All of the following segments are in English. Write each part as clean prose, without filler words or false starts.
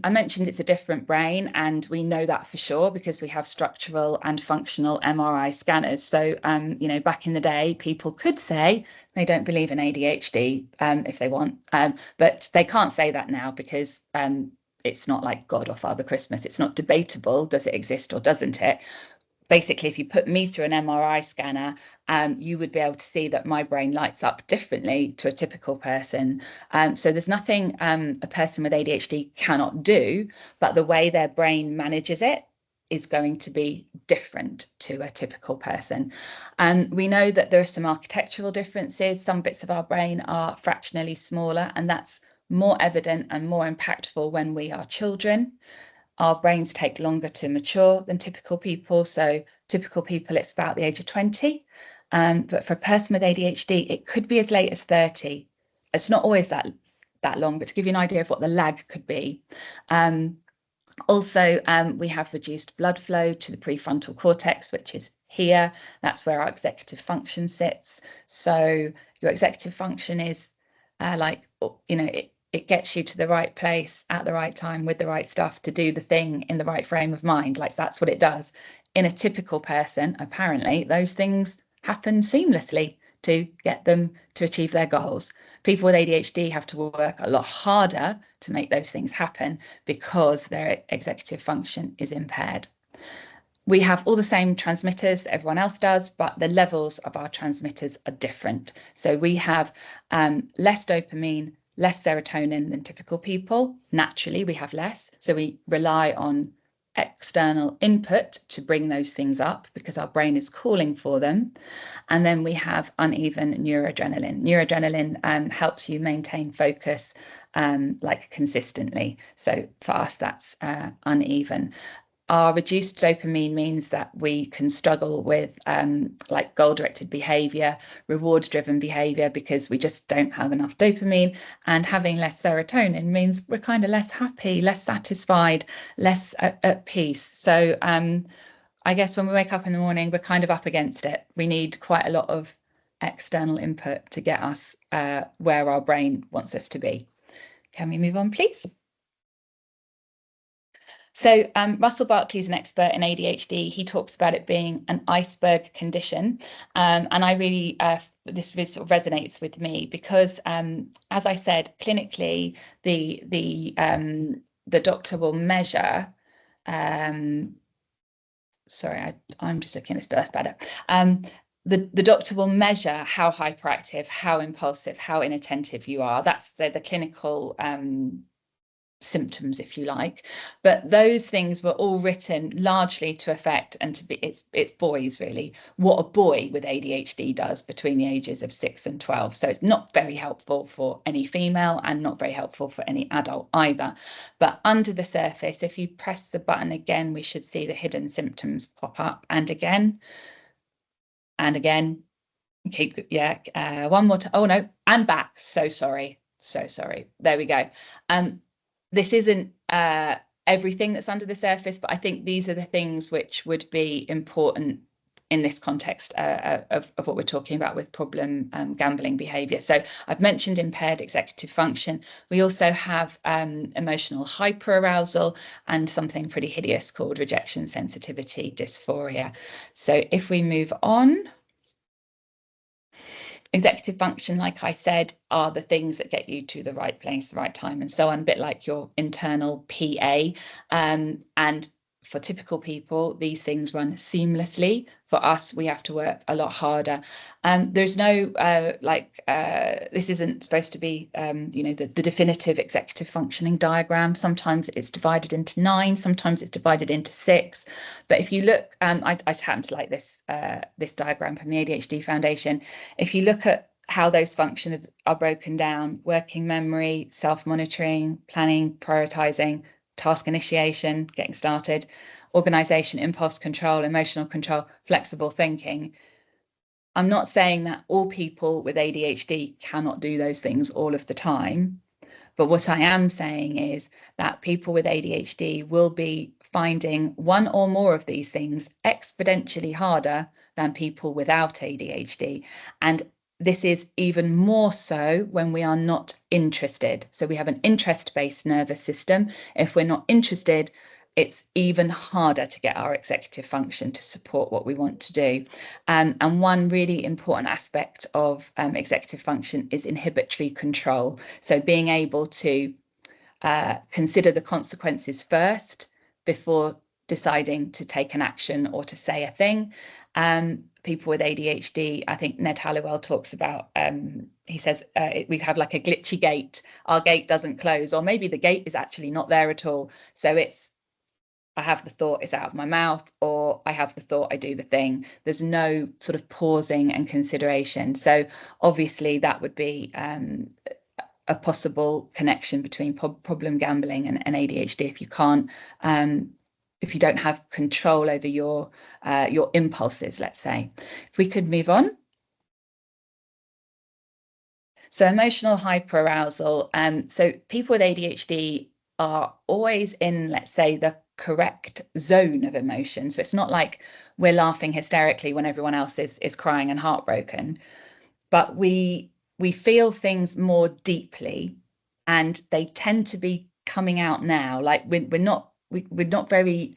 I mentioned it's a different brain, and we know that for sure because we have structural and functional MRI scanners. So, back in the day, people could say they don't believe in ADHD if they want, but they can't say that now because it's not like God or Father Christmas. It's not debatable. Does it exist or doesn't it? Basically, if you put me through an MRI scanner, you would be able to see that my brain lights up differently to a typical person. So there's nothing a person with ADHD cannot do, but the way their brain manages it is going to be different to a typical person. We know that there are some architectural differences. Some bits of our brain are fractionally smaller, and that's more evident and more impactful when we are children. Our brains take longer to mature than typical people. So typical people, it's about the age of 20. But for a person with ADHD, it could be as late as 30. It's not always that long, but to give you an idea of what the lag could be. Also, we have reduced blood flow to the prefrontal cortex, which is here. That's where our executive function sits. So your executive function is it gets you to the right place at the right time with the right stuff to do the thing in the right frame of mind. Like that's what it does. In a typical person, apparently, those things happen seamlessly to get them to achieve their goals. People with ADHD have to work a lot harder to make those things happen because their executive function is impaired. We have all the same transmitters that everyone else does, but the levels of our transmitters are different. So we have less dopamine, less serotonin than typical people. Naturally, we have less. So we rely on external input to bring those things up because our brain is calling for them. And then we have uneven neuroadrenaline. Neuroadrenaline helps you maintain focus consistently. So for us, that's uneven. Our reduced dopamine means that we can struggle with goal-directed behavior, reward-driven behavior, because we just don't have enough dopamine. And having less serotonin means we're kind of less happy, less satisfied, less at peace. So I guess when we wake up in the morning, we're kind of up against it. We need quite a lot of external input to get us where our brain wants us to be. Can we move on, please? So Russell Barkley is an expert in ADHD. He talks about it being an iceberg condition. And I really, this sort of resonates with me because, as I said, clinically, the doctor will measure, sorry, I'm just looking at this, but that's better. The doctor will measure how hyperactive, how impulsive, how inattentive you are. That's the clinical symptoms, if you like, but those things were all written largely to affect and to be it's boys really, what a boy with ADHD does between the ages of 6 and 12. So it's not very helpful for any female and not very helpful for any adult either. But under the surface, if you press the button again, we should see the hidden symptoms pop up, and again and again. Keep one more time. Oh no, and back. So sorry. There we go. This isn't everything that's under the surface, but I think these are the things which would be important in this context of what we're talking about with problem gambling behaviour. So I've mentioned impaired executive function. We also have emotional hyperarousal and something pretty hideous called rejection sensitivity dysphoria. So if we move on. Executive function, like I said, are the things that get you to the right place, the right time, and so on, a bit like your internal PA. And for typical people, these things run seamlessly. For us, we have to work a lot harder. There's no this isn't supposed to be the definitive executive functioning diagram. Sometimes it's divided into 9, sometimes it's divided into 6. But if you look, I happen to like this diagram from the ADHD Foundation. If you look at how those functions are broken down: working memory, self-monitoring, planning, prioritizing, task initiation, getting started, organization, impulse control, emotional control, flexible thinking. I'm not saying that all people with ADHD cannot do those things all of the time, but what I am saying is that people with ADHD will be finding one or more of these things exponentially harder than people without ADHD. And this is even more so when we are not interested. So we have an interest-based nervous system. If we're not interested, it's even harder to get our executive function to support what we want to do. And one really important aspect of executive function is inhibitory control. So being able to consider the consequences first before deciding to take an action or to say a thing. People with ADHD, I think Ned Hallowell talks about, he says we have like a glitchy gate. Our gate doesn't close, or maybe the gate is actually not there at all. So it's, I have the thought, it's out of my mouth, or I have the thought, I do the thing. There's no sort of pausing and consideration. So obviously that would be a possible connection between problem gambling and ADHD if you can't, if you don't have control over your impulses, let's say. If we could move on. So emotional hyperarousal. So people with ADHD are always in, let's say, the correct zone of emotion. So it's not like we're laughing hysterically when everyone else is crying and heartbroken, but we feel things more deeply, and they tend to be coming out now. Like we're not very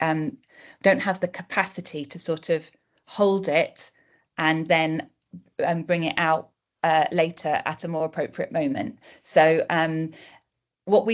don't have the capacity to sort of hold it and then bring it out later at a more appropriate moment. So what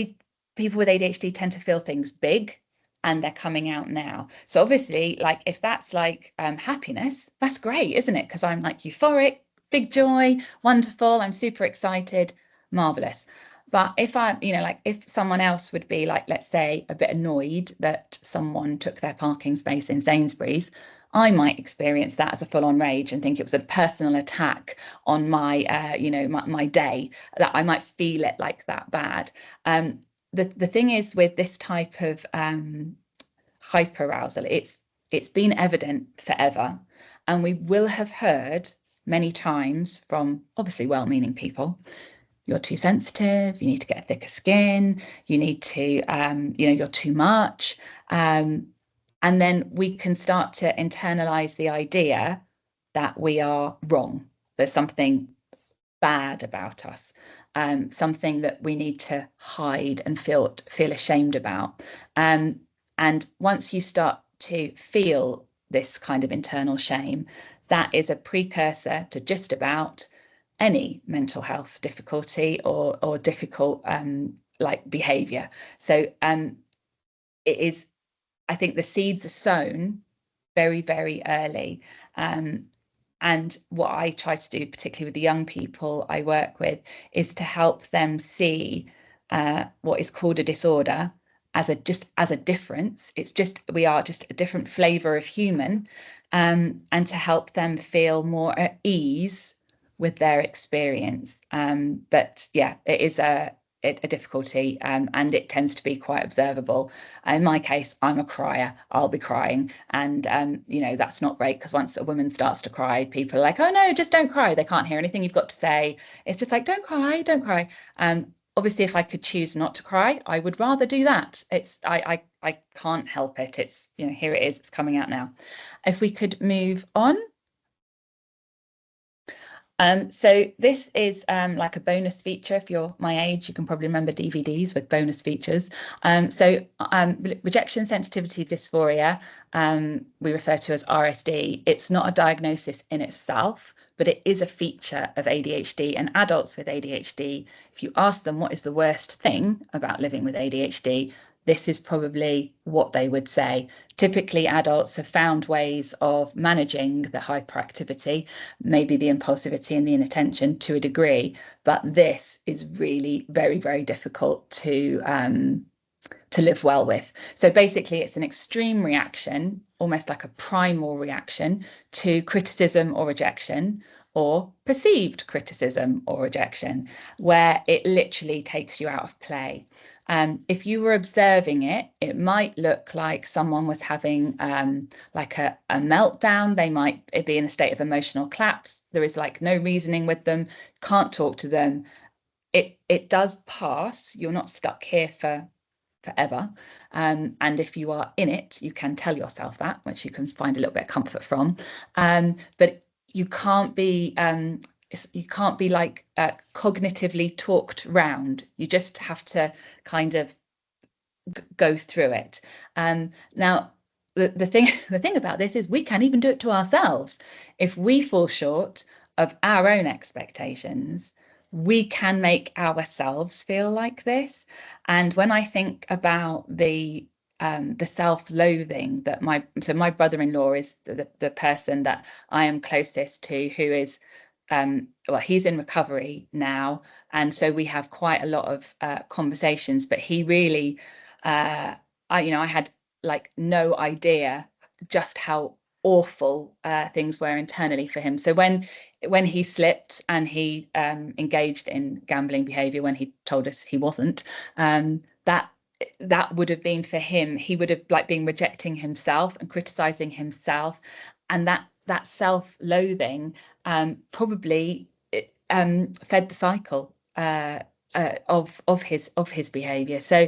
people with ADHD tend to feel things big, and they're coming out now. So obviously, like if that's like happiness, that's great, isn't it? Because I'm like euphoric, big joy, wonderful, I'm super excited, marvelous. But if I, like if someone else would be like, let's say, a bit annoyed that someone took their parking space in Sainsbury's, I might experience that as a full-on rage and think it was a personal attack on my, my day, that I might feel it like that bad. The thing is with this type of hyperarousal, it's been evident forever, and we will have heard many times from obviously well-meaning people, you're too sensitive, you need to get thicker skin, you need to, you're too much. And then we can start to internalize the idea that we are wrong. There's something bad about us, something that we need to hide and feel ashamed about. And once you start to feel this kind of internal shame, that is a precursor to just about any mental health difficulty or difficult like behavior. So it is, I think the seeds are sown very, very early. And what I try to do, particularly with the young people I work with, is to help them see what is called a disorder as a difference. It's just, we are just a different flavor of human, and to help them feel more at ease with their experience. But yeah, it is a difficulty, and it tends to be quite observable. In my case, I'm a crier. I'll be crying, and that's not great, because once a woman starts to cry, people are like, oh no, just don't cry. They can't hear anything you've got to say. It's just like, don't cry, don't cry. Obviously, if I could choose not to cry, I would rather do that. It's I can't help it. It's, here it is, it's coming out now. If we could move on. So this is like a bonus feature. If you're my age, you can probably remember DVDs with bonus features. Rejection sensitivity dysphoria, we refer to as RSD. It's not a diagnosis in itself, but it is a feature of ADHD. And adults with ADHD, if you ask them what is the worst thing about living with ADHD, this is probably what they would say. Typically, adults have found ways of managing the hyperactivity, maybe the impulsivity and the inattention to a degree, but this is really very, very difficult to live well with. So basically, it's an extreme reaction, almost like a primal reaction to criticism or rejection, or perceived criticism or rejection, where it literally takes you out of play. If you were observing it, it might look like someone was having like a meltdown. They might be in a state of emotional collapse. There is like no reasoning with them, can't talk to them. It does pass. You're not stuck here forever. And if you are in it, you can tell yourself that, which you can find a little bit of comfort from. But you can't be, you can't be like cognitively talked round. You just have to kind of go through it. Now, the thing about this is we can even do it to ourselves. If we fall short of our own expectations, we can make ourselves feel like this. And when I think about the self-loathing that my brother-in-law is the person that I am closest to, who is well, he's in recovery now, and so we have quite a lot of conversations, but he really I had like no idea just how awful things were internally for him. So when he slipped and he engaged in gambling behavior when he told us he wasn't, that would have been for him, he would have like been rejecting himself and criticizing himself, and that self-loathing probably fed the cycle of his behavior. So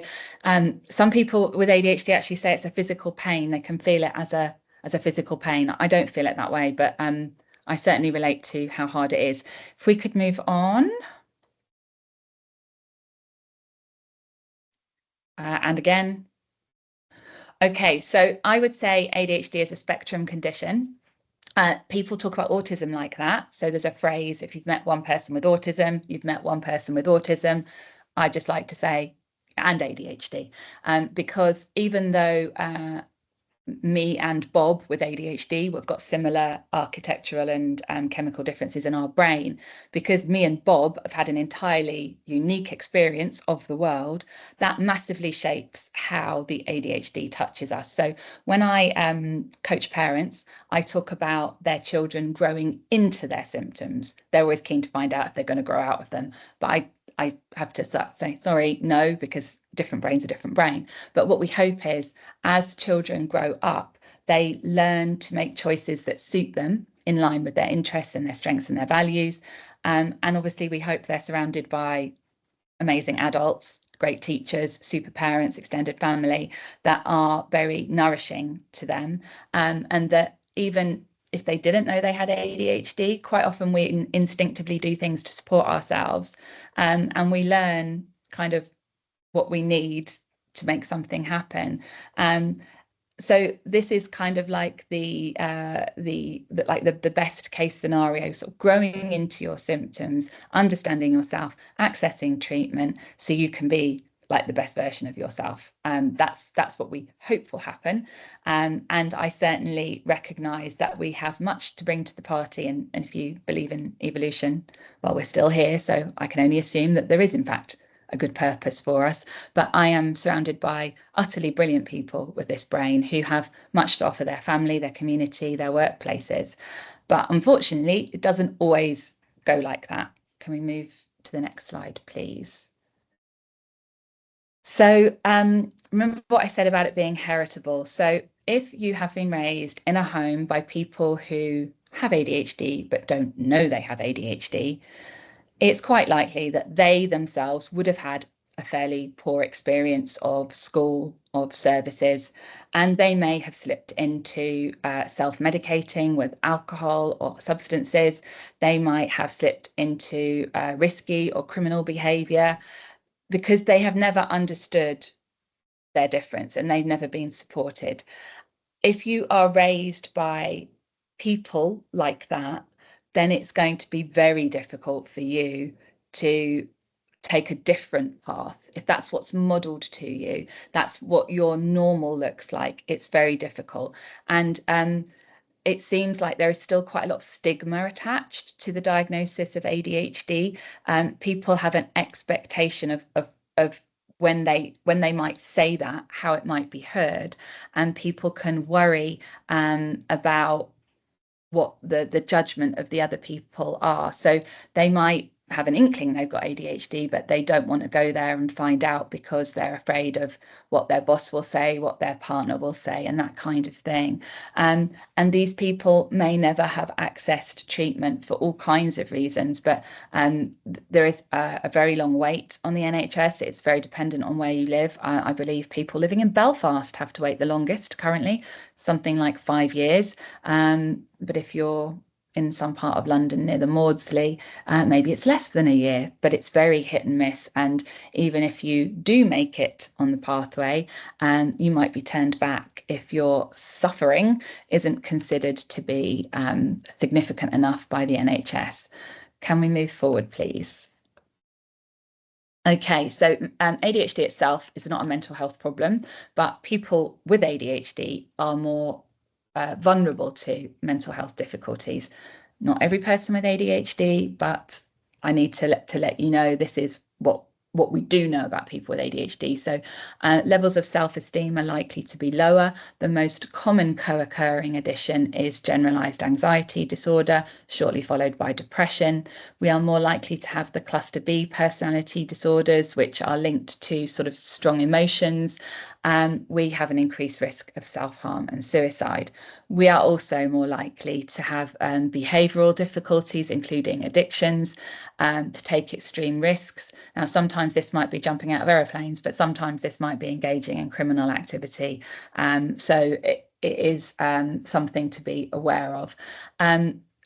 some people with ADHD actually say it's a physical pain. They can feel it as a physical pain. I don't feel it that way, but I certainly relate to how hard it is. If we could move on. And again. Okay, so I would say ADHD is a spectrum condition. People talk about autism like that. So there's a phrase, if you've met one person with autism, you've met one person with autism. I just like to say, and ADHD, because even though me and Bob with ADHD, we've got similar architectural and chemical differences in our brain, because me and Bob have had an entirely unique experience of the world that massively shapes how the ADHD touches us. So when I coach parents, I talk about their children growing into their symptoms. They're always keen to find out if they're going to grow out of them, but I have to say, sorry, no, because different brain's a different brain. But what we hope is, as children grow up, they learn to make choices that suit them in line with their interests and their strengths and their values. And obviously, we hope they're surrounded by amazing adults, great teachers, super parents, extended family that are very nourishing to them. And that even if they didn't know they had ADHD, quite often we instinctively do things to support ourselves, and we learn kind of what we need to make something happen. So this is kind of like the best case scenario, sort of growing into your symptoms, understanding yourself, accessing treatment, so you can be like the best version of yourself. That's what we hope will happen. And I certainly recognise that we have much to bring to the party. And if you believe in evolution, well, we're still here. So I can only assume that there is, in fact, a good purpose for us. But I am surrounded by utterly brilliant people with this brain who have much to offer their family, their community, their workplaces. But unfortunately, it doesn't always go like that. Can we move to the next slide, please? So remember what I said about it being heritable. So if you have been raised in a home by people who have ADHD but don't know they have ADHD, it's quite likely that they themselves would have had a fairly poor experience of school, of services, and they may have slipped into self-medicating with alcohol or substances. They might have slipped into risky or criminal behaviour because they have never understood their difference and they've never been supported. If you are raised by people like that, then it's going to be very difficult for you to take a different path. If that's what's modeled to you, that's what your normal looks like, it's very difficult. And it seems like there is still quite a lot of stigma attached to the diagnosis of ADHD. People have an expectation of when they might say that, how it might be heard, and people can worry about what the judgment of the other people are. So they might have an inkling they've got ADHD, but they don't want to go there and find out because they're afraid of what their boss will say, what their partner will say, and that kind of thing. And these people may never have access to treatment for all kinds of reasons, but there is a very long wait on the NHS. It's very dependent on where you live. I believe people living in Belfast have to wait the longest currently, something like 5 years. But if you're in some part of London near the Maudsley, maybe it's less than a year, but it's very hit and miss. And even if you do make it on the pathway, you might be turned back if your suffering isn't considered to be significant enough by the NHS. Can we move forward, please? Okay, so ADHD itself is not a mental health problem, but people with ADHD are more vulnerable to mental health difficulties. Not every person with ADHD, but I need to let you know this is what we do know about people with ADHD. So levels of self-esteem are likely to be lower. The most common co-occurring addition is generalized anxiety disorder, shortly followed by depression. We are more likely to have the cluster B personality disorders, which are linked to sort of strong emotions. We have an increased risk of self-harm and suicide. We are also more likely to have behavioural difficulties, including addictions, to take extreme risks. Now, sometimes this might be jumping out of aeroplanes, but sometimes this might be engaging in criminal activity. So it is something to be aware of.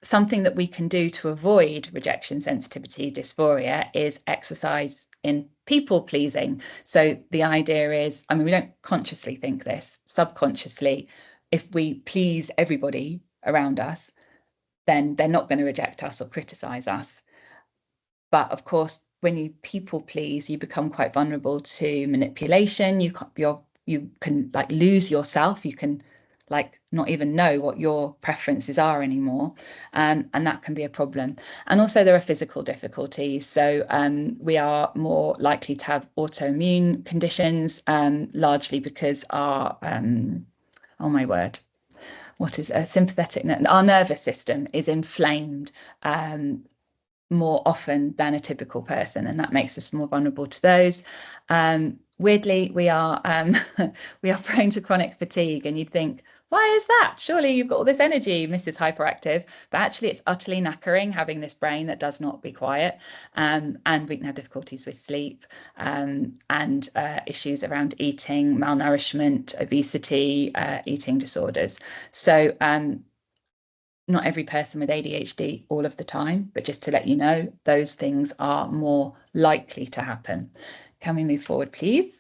Something that we can do to avoid rejection sensitivity dysphoria is exercise in people pleasing. So the idea is, I mean, we don't consciously think this, subconsciously, if we please everybody around us, then they're not going to reject us or criticize us. But of course, when you people please, you become quite vulnerable to manipulation. You can like lose yourself. You can like not even know what your preferences are anymore, and that can be a problem. And also there are physical difficulties. So we are more likely to have autoimmune conditions, largely because our oh my word, what is a sympathetic our nervous system is inflamed more often than a typical person, and that makes us more vulnerable to those. Weirdly, we are we are prone to chronic fatigue, and you'd think, why is that? Surely you've got all this energy, Mrs. Hyperactive. But actually, it's utterly knackering having this brain that does not be quiet. And we can have difficulties with sleep, and issues around eating, malnourishment, obesity, eating disorders. So not every person with ADHD all of the time, but just to let you know, those things are more likely to happen. Can we move forward, please?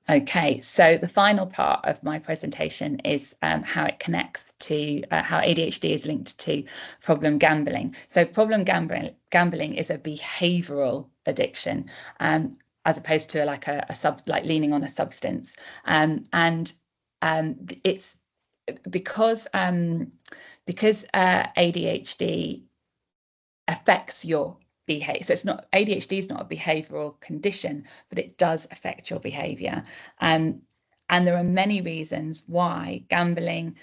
Okay, so the final part of my presentation is how it connects to how ADHD is linked to problem gambling. So problem gambling is a behavioral addiction, as opposed to like leaning on a substance, and it's because ADHD affects your behavior. So it's not, ADHD is not a behavioral condition, but it does affect your behavior. And there are many reasons why gambling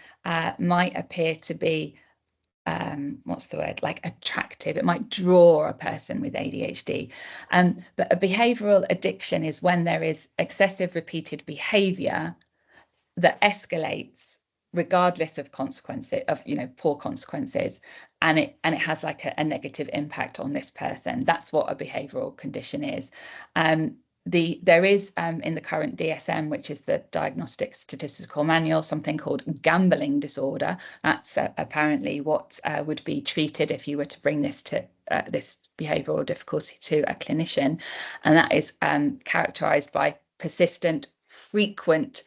might appear to be what's the word, like attractive. It might draw a person with ADHD. But a behavioral addiction is when there is excessive repeated behavior that escalates regardless of consequences, of poor consequences, and it has like a negative impact on this person. That's what a behavioral condition is. There is in the current DSM, which is the Diagnostic Statistical Manual, something called gambling disorder. That's apparently what would be treated if you were to bring this to this behavioral difficulty to a clinician, and that is characterized by persistent, frequent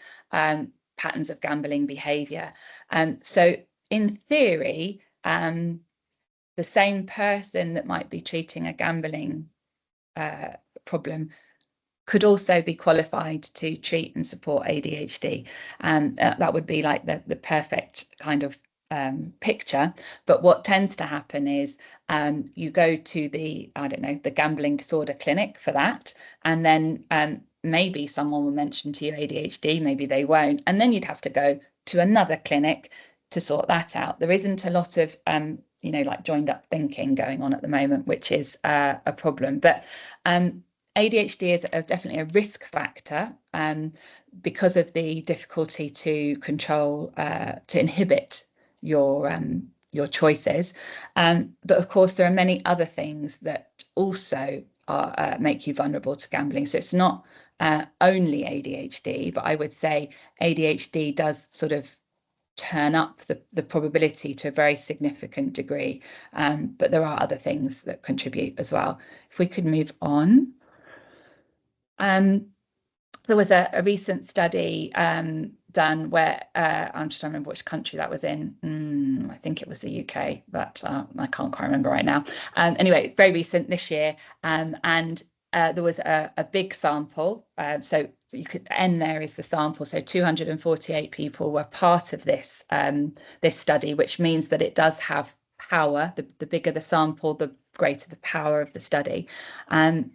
patterns of gambling behavior. So in theory, the same person that might be treating a gambling problem could also be qualified to treat and support ADHD. And that would be like the perfect kind of picture. But what tends to happen is you go to the gambling disorder clinic for that, and then maybe someone will mention to you ADHD, maybe they won't, and then you'd have to go to another clinic to sort that out. There isn't a lot of like joined up thinking going on at the moment, which is a problem. But ADHD is definitely a risk factor because of the difficulty to control, to inhibit your choices. But of course, there are many other things that also make you vulnerable to gambling. So it's not only ADHD, but I would say ADHD does sort of turn up the probability to a very significant degree. But there are other things that contribute as well. If we could move on. There was a recent study done where I'm just trying to remember which country that was in. I think it was the UK, but I can't quite remember right now. Anyway, it's very recent this year, and there was a big sample. So you could N there is the sample. So 248 people were part of this this study, which means that it does have power. The bigger the sample, the greater the power of the study. And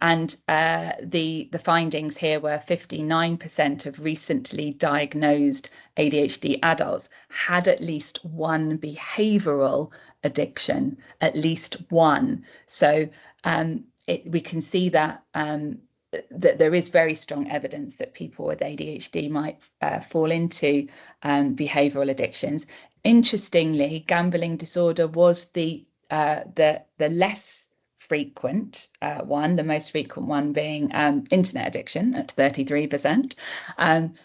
the findings here were 59% of recently diagnosed ADHD adults had at least one behavioral addiction, at least one. So we can see that that there is very strong evidence that people with ADHD might fall into behavioral addictions. Interestingly, gambling disorder was the less frequent one, the most frequent one being internet addiction at 33%.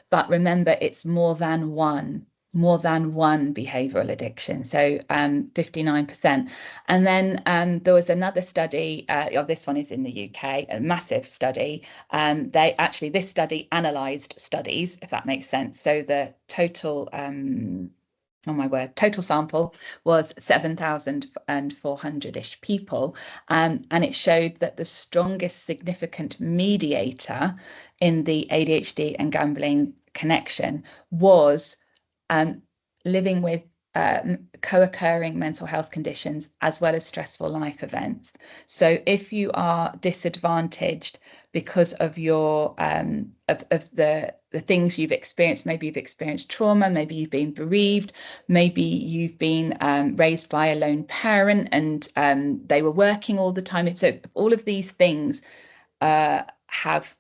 But remember, it's more than one behavioral addiction, so 59%. And then there was another study, this one is in the UK, a massive study. This study analysed studies, if that makes sense. So the total total sample was 7,400-ish people. And it showed that the strongest significant mediator in the ADHD and gambling connection was living with co-occurring mental health conditions as well as stressful life events. So if you are disadvantaged because of your of the things you've experienced, maybe you've experienced trauma, maybe you've been bereaved, maybe you've been raised by a lone parent and they were working all the time. So all of these things have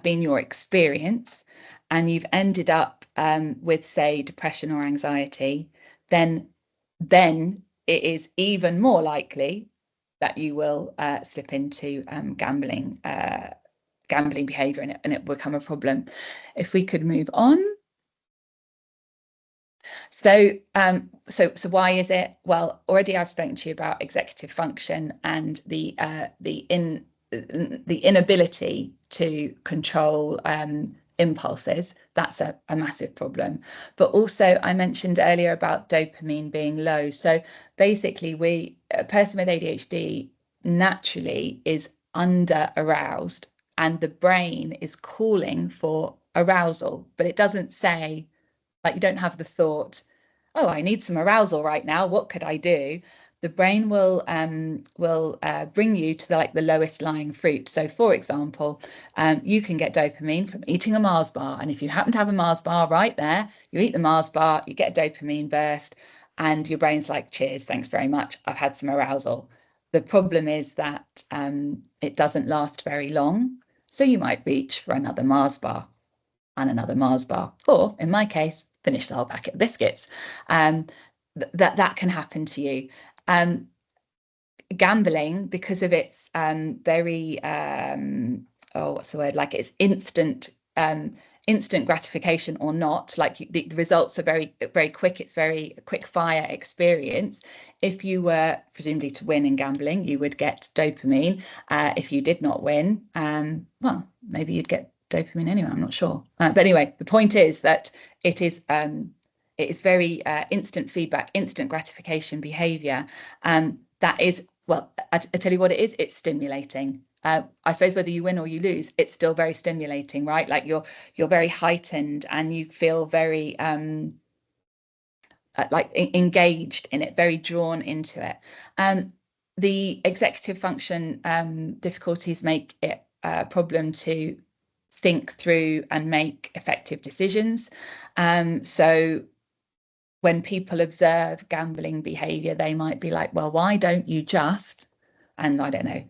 been your experience, and you've ended up with, say, depression or anxiety, then it is even more likely that you will slip into gambling behavior, and it will become a problem. If we could move on. So why is it? Well, already I've spoken to you about executive function and the inability to control impulses. That's a massive problem. But also I mentioned earlier about dopamine being low. So basically a person with ADHD naturally is under aroused, and the brain is calling for arousal, but it doesn't say, like, you don't have the thought, oh, I need some arousal right now, what could I do? The brain will bring you to the lowest lying fruit. So for example, you can get dopamine from eating a Mars bar. And if you happen to have a Mars bar right there, you eat the Mars bar, you get a dopamine burst, and your brain's like, cheers, thanks very much, I've had some arousal. The problem is that it doesn't last very long. So you might reach for another Mars bar and another Mars bar, or in my case, finish the whole packet of biscuits. That can happen to you. Gambling, because of its very what's the word, like it's instant gratification or not, like the results are very, very quick. It's very quick fire experience. If you were presumably to win in gambling, you would get dopamine. If you did not win, well, maybe you'd get dopamine anyway, I'm not sure. But anyway, the point is that it is very instant feedback, instant gratification behavior. That is, well, I tell you what it is, it's stimulating. I suppose whether you win or you lose, it's still very stimulating, right? Like you're very heightened and you feel very engaged in it, very drawn into it. The executive function difficulties make it a problem to think through and make effective decisions. So when people observe gambling behavior, they might be like, well, why don't you just, and I don't know,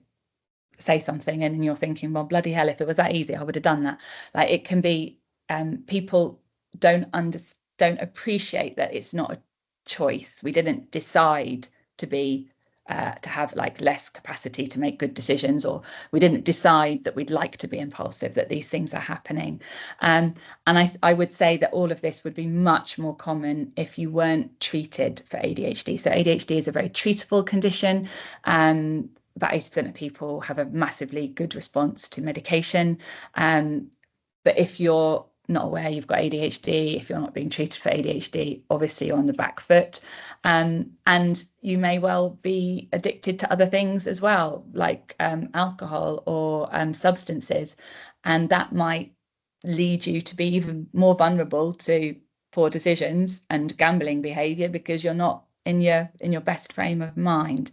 say something, and you're thinking, well, bloody hell, if it was that easy, I would have done that. Like, it can be, people don't appreciate that it's not a choice. We didn't decide to be to have like less capacity to make good decisions, or we didn't decide that we'd like to be impulsive, that these things are happening. And I would say that all of this would be much more common if you weren't treated for ADHD. So ADHD is a very treatable condition. About 80% of people have a massively good response to medication. But if you're not aware you've got ADHD, if you're not being treated for ADHD, obviously you're on the back foot. And you may well be addicted to other things as well, like alcohol or substances. And that might lead you to be even more vulnerable to poor decisions and gambling behavior, because you're not in your best frame of mind.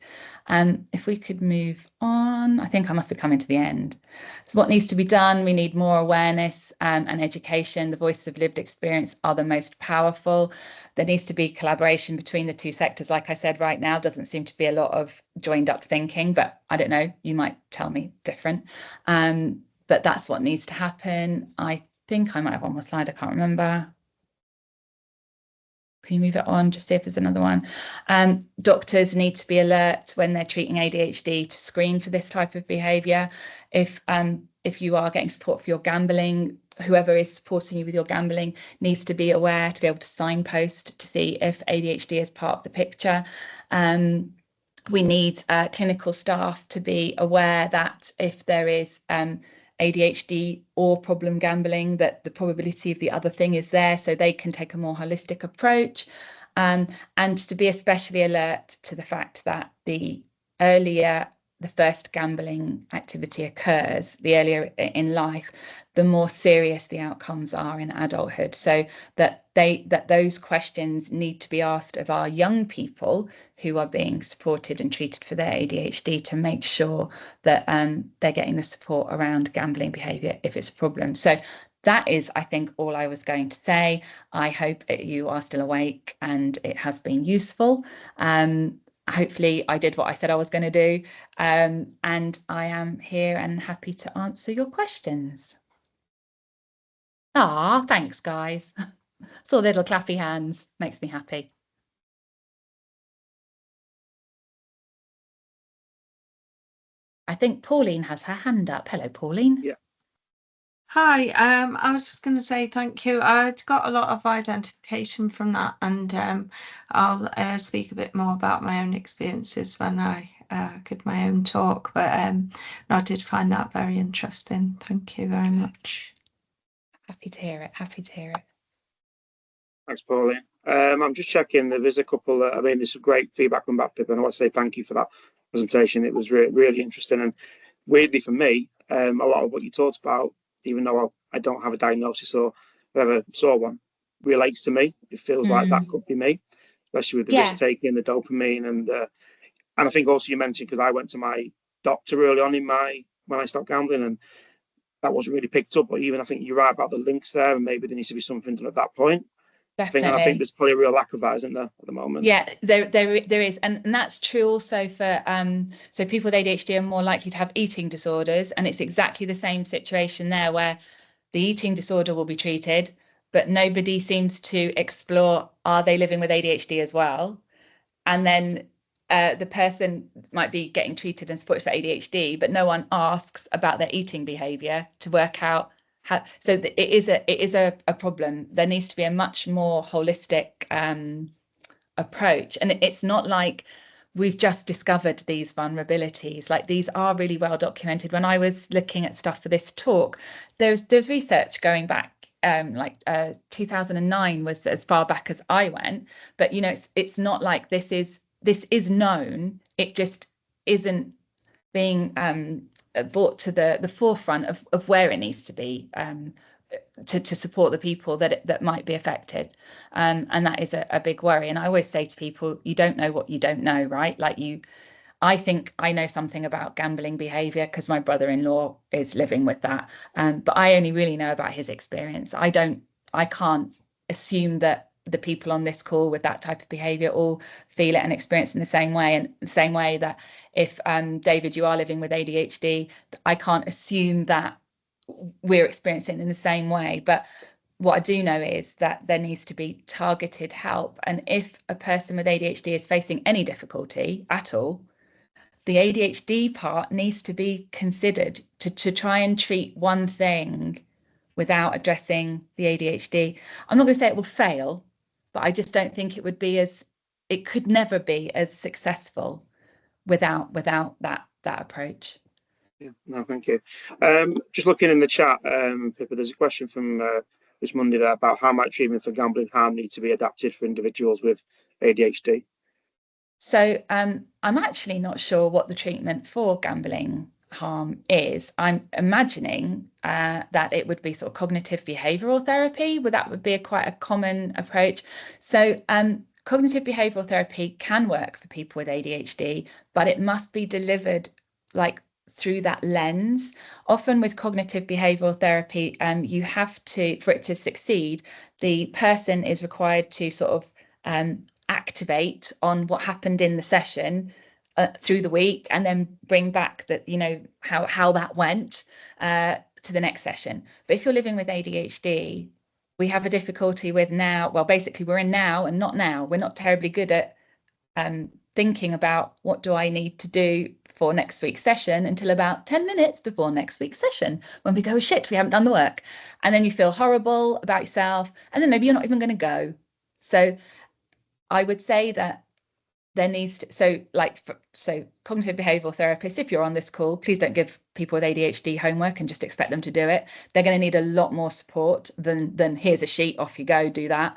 If we could move on, I think I must be coming to the end. So what needs to be done? We need more awareness and education. The voices of lived experience are the most powerful. There needs to be collaboration between the two sectors. Like I said, right now doesn't seem to be a lot of joined up thinking, but I don't know, you might tell me different. But that's what needs to happen. I think I might have one more slide, I can't remember. Can you move it on? Just see if there's another one. Doctors need to be alert when they're treating ADHD to screen for this type of behaviour. If you are getting support for your gambling, whoever is supporting you with your gambling needs to be aware, to be able to signpost to see if ADHD is part of the picture. We need clinical staff to be aware that if there is ADHD or problem gambling, that the probability of the other thing is there, so they can take a more holistic approach. And to be especially alert to the fact that the earlier the first gambling activity occurs, the earlier in life, the more serious the outcomes are in adulthood. So that those questions need to be asked of our young people who are being supported and treated for their ADHD, to make sure that they're getting the support around gambling behaviour if it's a problem. So that is, I think, all I was going to say. I hope you are still awake and it has been useful. Hopefully I did what I said I was going to do, and I am here and happy to answer your questions. Ah, thanks, guys. Saw little clappy hands, makes me happy. I think Pauline has her hand up. Hello, Pauline. Yeah. Hi, I was just going to say thank you. I got a lot of identification from that, and I'll speak a bit more about my own experiences when I give my own talk. But I did find that very interesting. Thank you very much. Happy to hear it. Happy to hear it. Thanks, Pauline. I'm just checking. There is a couple. I mean, this is great feedback from back, Pippa, and I want to say thank you for that presentation. It was really interesting, and weirdly for me, a lot of what you talked about, even though I don't have a diagnosis or never saw one, relates to me. It feels like that could be me, especially with the risk taking, the dopamine, and I think also you mentioned, because I went to my doctor early on when I stopped gambling, and that wasn't really picked up. But even I think you're right about the links there, and maybe there needs to be something done at that point. Definitely. I think there's probably a real lack of that, isn't there, at the moment? Yeah, there is, and that's true also for so people with ADHD are more likely to have eating disorders, and it's exactly the same situation there, where the eating disorder will be treated, but nobody seems to explore, are they living with ADHD as well? And then the person might be getting treated and supported for ADHD, but no one asks about their eating behavior to work out how. So it is a problem. There needs to be a much more holistic approach, and it's not like we've just discovered these vulnerabilities. Like, these are really well documented. When I was looking at stuff for this talk, there's research going back 2009 was as far back as I went, but it's not like this is known. It just isn't being brought to the forefront of where it needs to be to support the people that might be affected, and that is a big worry. And I always say to people, you don't know what you don't know, right? I think I know something about gambling behavior because my brother-in-law is living with that, but I only really know about his experience. I can't assume that the people on this call with that type of behavior all feel it and experience in the same way. And the same way that if David, you are living with ADHD, I can't assume that we're experiencing in the same way. But what I do know is that there needs to be targeted help. And if a person with ADHD is facing any difficulty at all, the ADHD part needs to be considered to try and treat one thing without addressing the ADHD. I'm not going to say it will fail, but I just don't think it would be it could never be as successful without that approach. Yeah, no, thank you. Just looking in the chat, Pippa, there's a question from this Monday there about how might treatment for gambling harm need to be adapted for individuals with ADHD. So I'm actually not sure what the treatment for gambling harm is. I'm imagining that it would be sort of cognitive behavioral therapy, but that would be quite a common approach. So cognitive behavioral therapy can work for people with ADHD, but it must be delivered like through that lens. Often with cognitive behavioral therapy, you have to, for it to succeed, the person is required to sort of activate on what happened in the session through the week, and then bring back that, you know, how that went to the next session. But if you're living with ADHD, we have a difficulty with now, well, basically we're in now and not now. We're not terribly good at thinking about what do I need to do for next week's session until about 10 minutes before next week's session, when we go, oh, shit, we haven't done the work. And then you feel horrible about yourself, and then maybe you're not even going to go. So I would say that there needs to, so cognitive behavioral therapists, if you're on this call, please don't give people with ADHD homework and just expect them to do it. They're going to need a lot more support than here's a sheet, off you go, do that.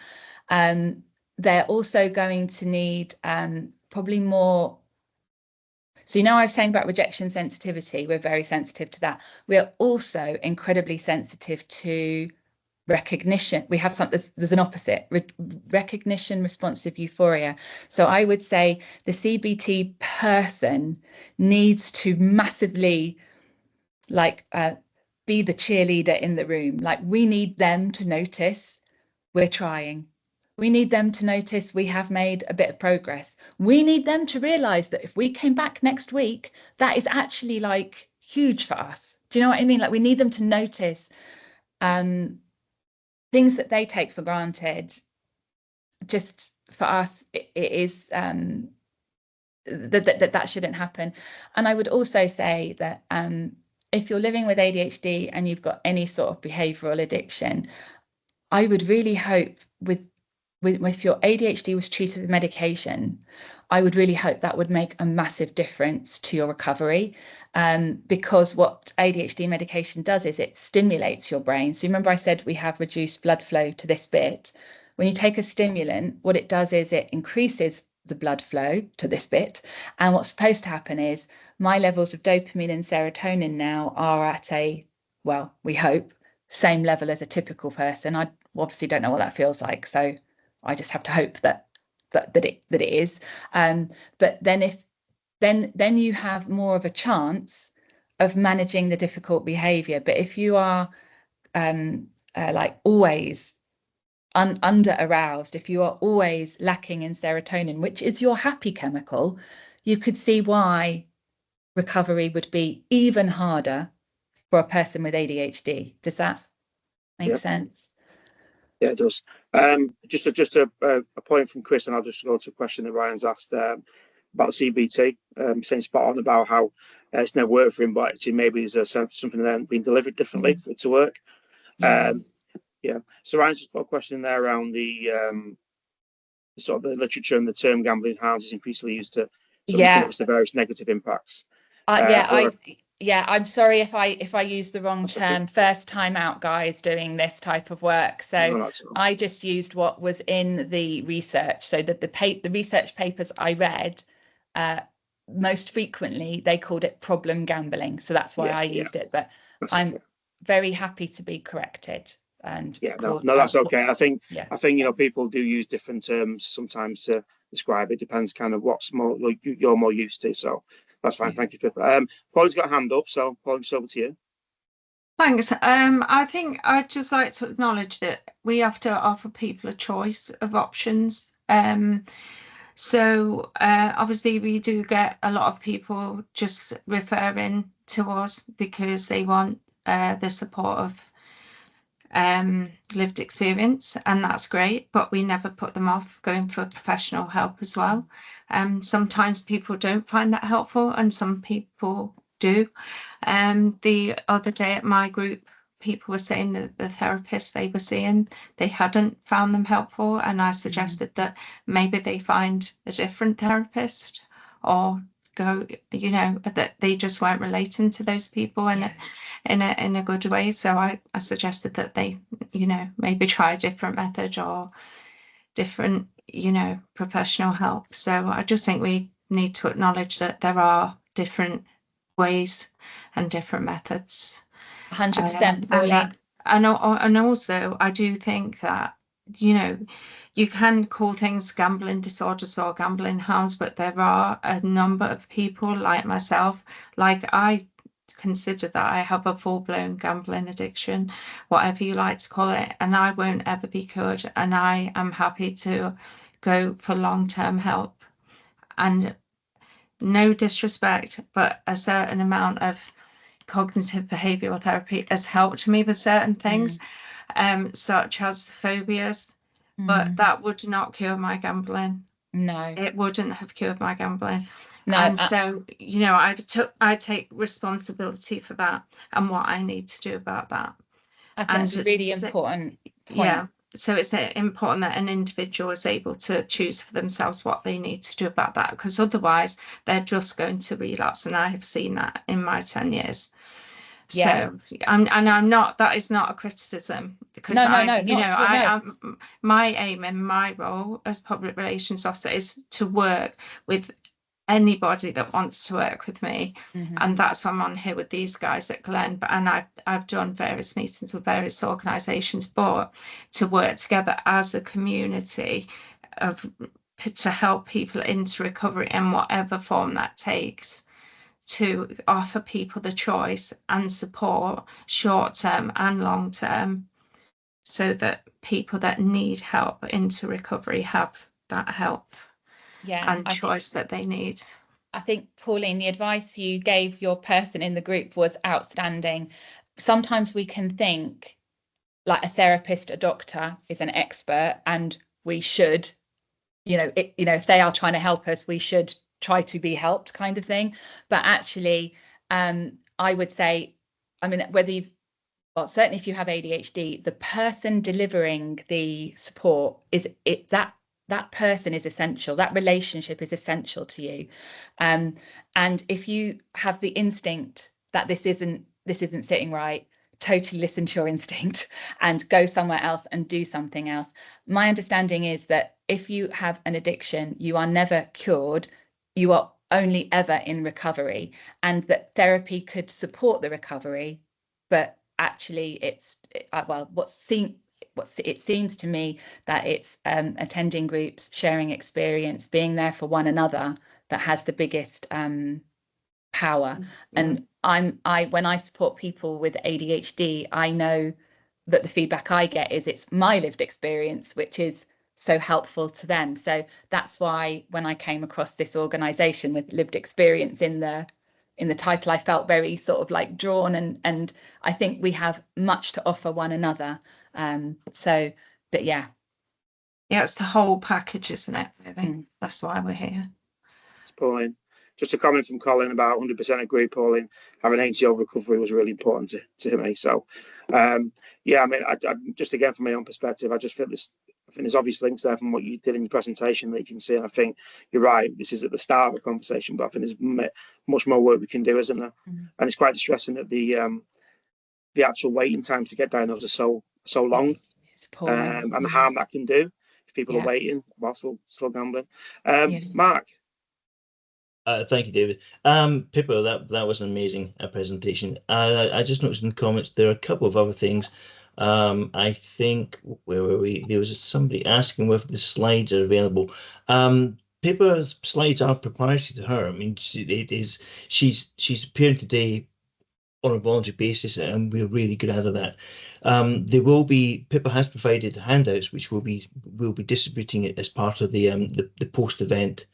They're also going to need probably more. So, you know, I was saying about rejection sensitivity, we're very sensitive to that. We're also incredibly sensitive to recognition. We have something, there's an opposite, recognition responsive euphoria. So I would say the CBT person needs to massively be the cheerleader in the room. Like, we need them to notice we're trying. We need them to notice we have made a bit of progress. We need them to realize that if we came back next week, that is actually like huge for us. Do you know what I mean? Like, we need them to notice things that they take for granted. Just for us, it is that shouldn't happen. And I would also say that if you're living with ADHD and you've got any sort of behavioural addiction, I would really hope if your ADHD was treated with medication, I would really hope that would make a massive difference to your recovery, because what ADHD medication does is it stimulates your brain. So remember I said we have reduced blood flow to this bit. When you take a stimulant, what it does is it increases the blood flow to this bit. And what's supposed to happen is my levels of dopamine and serotonin now are at well, we hope, same level as a typical person. I obviously don't know what that feels like, so I just have to hope that it is. But then you have more of a chance of managing the difficult behaviour. But if you are like always under aroused, if you are always lacking in serotonin, which is your happy chemical, you could see why recovery would be even harder for a person with ADHD. Does that make sense? Yeah, it does. Just a point from Chris, and I'll just go to a question that Ryan's asked about the CBT, saying spot on about how it's never worked for him, but actually maybe there's something that being delivered differently for it to work. Yeah. So Ryan's just got a question there around the sort of the literature and the term gambling harms is increasingly used to encompass the various negative impacts. I'm sorry if I use the wrong term. First time out, guys, doing this type of work. So I just used what was in the research. So that the research papers I read, most frequently they called it problem gambling. So that's why I used it. But I'm very happy to be corrected. And no, that's okay. I think you know, people do use different terms sometimes to describe it. Depends kind of what's you're more used to. So that's fine. Thank you, Pippa. Paulie's got a hand up, so Paul, it's over to you. Thanks. I think I'd just like to acknowledge that we have to offer people a choice of options. So obviously we do get a lot of people just referring to us because they want the support of lived experience, and that's great, but we never put them off going for professional help as well. Sometimes people don't find that helpful, and some people do. The other day at my group, people were saying that the therapists they were seeing, they hadn't found them helpful, and I suggested that maybe they find a different therapist, or go, you know, that they just weren't relating to those people in a good way. So I suggested that they, you know, maybe try a different method or different, you know, professional help. So I just think we need to acknowledge that there are different ways and different methods. 100%, Pauline. And also I do think that, you know, you can call things gambling disorders or gambling harms, but there are a number of people like myself, like I consider that I have a full-blown gambling addiction, whatever you like to call it, and I won't ever be cured, and I am happy to go for long-term help. And no disrespect, but a certain amount of cognitive behavioral therapy has helped me with certain things, such as phobias, but that would not cure my gambling. No, it wouldn't have cured my gambling. no. And so, you know, I take responsibility for that and what I need to do about that. I think it's a really important point. Yeah. So it's important that an individual is able to choose for themselves what they need to do about that, because otherwise they're just going to relapse. And I have seen that in my 10 years. Yeah. So I'm not, that is not a criticism, because my aim and my role as public relations officer is to work with anybody that wants to work with me. And that's why I'm on here with these guys at GLEN. And I've done various meetings with various organisations, but to work together as a community to help people into recovery in whatever form that takes, to offer people the choice and support short-term and long-term, so that people that need help into recovery have that help and choice that they need. I think, Pauline, the advice you gave your person in the group was outstanding. Sometimes we can think like a therapist, a doctor is an expert, and we should, if they are trying to help us, we should try to be helped, kind of thing. But actually, I would say, I mean, certainly if you have ADHD, the person delivering the support that person is essential. That relationship is essential to you. And if you have the instinct that this isn't sitting right, totally listen to your instinct and go somewhere else and do something else. My understanding is that if you have an addiction, you are never cured. You are only ever in recovery, and that therapy could support the recovery, but actually it seems to me that it's attending groups, sharing experience, being there for one another that has the biggest power. And when I support people with ADHD, I know that the feedback I get is it's my lived experience, which is so helpful to them. So that's why when I came across this organisation with lived experience in the title, I felt very sort of like drawn, and I think we have much to offer one another. But yeah, it's the whole package, isn't it, really? That's why we're here. It's Pauline. Just a comment from Colin about 100% agree, Pauline. Having ATO recovery was really important to me. So I mean, I just, again, from my own perspective, I just feel I think there's obvious links there from what you did in your presentation that you can see. And I think you're right. This is at the start of the conversation, but I think there's much more work we can do, isn't there? And it's quite distressing that the actual waiting time to get diagnosed is so long, and the harm that can do if people are waiting while still gambling. Mark. Thank you, David. Pippa, that was an amazing presentation. I just noticed in the comments there are a couple of other things. I think, where were we? There was somebody asking whether the slides are available. Pippa's slides are proprietary to her. I mean, she's appearing today on a voluntary basis, and we're really good out of that. Pippa has provided handouts, which we'll be distributing it as part of the post-event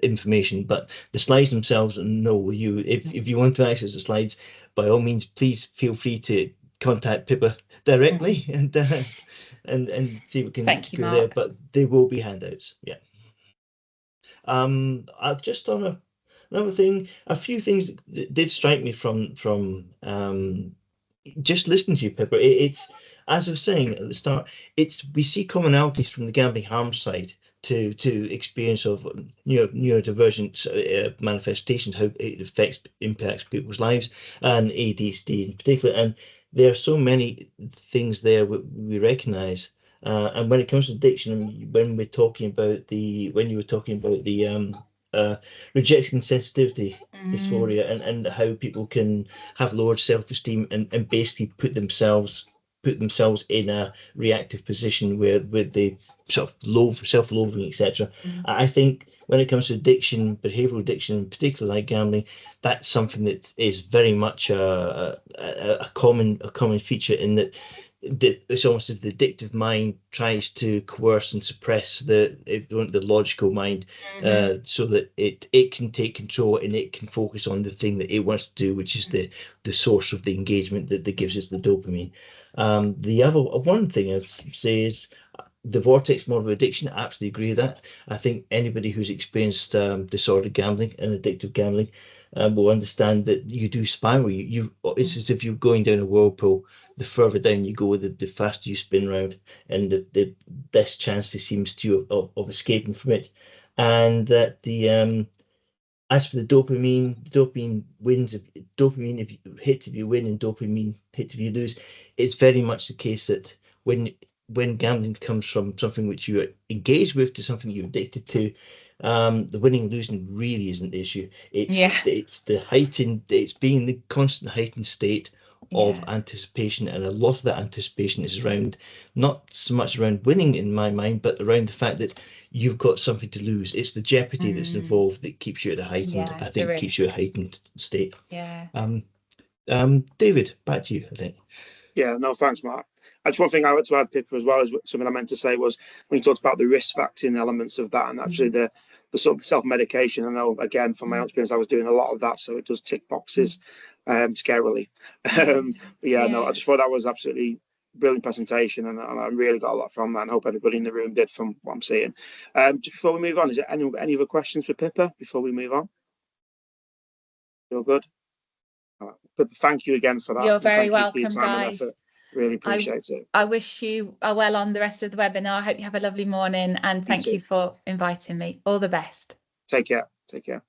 information. But the slides themselves, no. If you want to access the slides, by all means, please feel free to contact Pippa directly and see if we can Thank you, go there. Mark. But there will be handouts. Yeah. Just on another thing, a few things that did strike me from just listening to you, Pippa. It's, as I was saying at the start, we see commonalities from the gambling harm side to experience of neurodivergent manifestations, how it impacts people's lives, and ADHD in particular. And there are so many things there we recognise. And when it comes to addiction, when you were talking about the rejection sensitivity dysphoria, and how people can have lowered self-esteem and basically put themselves in a reactive position where they sort of self-loathing, etc. I think when it comes to addiction, behavioral addiction in particular, like gambling, that's something that is very much a common feature, in that it's almost as the addictive mind tries to coerce and suppress the logical mind, so that it can take control and it can focus on the thing that it wants to do, which is the source of the engagement that gives us the dopamine. The other one thing I would say is the vortex model of addiction. I absolutely agree with that. I think anybody who's experienced disordered gambling and addictive gambling will understand that you do spiral. It's as if you're going down a whirlpool. The further down you go, the faster you spin round, and the less chance there seems to you of escaping from it. And that as for the dopamine wins. Dopamine if you hit, if you win, and dopamine hit if you lose. It's very much the case that when gambling comes from something which you're engaged with to something you're addicted to, the winning and losing really isn't the issue. It's being in the constant heightened state of anticipation, and a lot of that anticipation is around, not so much around winning in my mind, but around the fact that you've got something to lose. It's the jeopardy that's involved that keeps you at a heightened, keeps you at a heightened state. David, back to you, I think. Yeah, no, thanks, Mark. Just one thing I want to add, Pippa, as well, as something I meant to say, was when you talked about the risk factor elements of that, and actually the sort of self-medication. I know, again, from my own experience, I was doing a lot of that, so it does tick boxes scarily. But no, I just thought that was absolutely brilliant presentation, and I really got a lot from that, and hope everybody in the room did, from what I'm seeing. Just before we move on, is there any other questions for Pippa before we move on? You're good? But thank you again for that. You're very welcome, for your time guys. and effort. Really appreciate it. I wish you well on the rest of the webinar. I hope you have a lovely morning, and thank you for inviting me. All the best. Take care. Take care.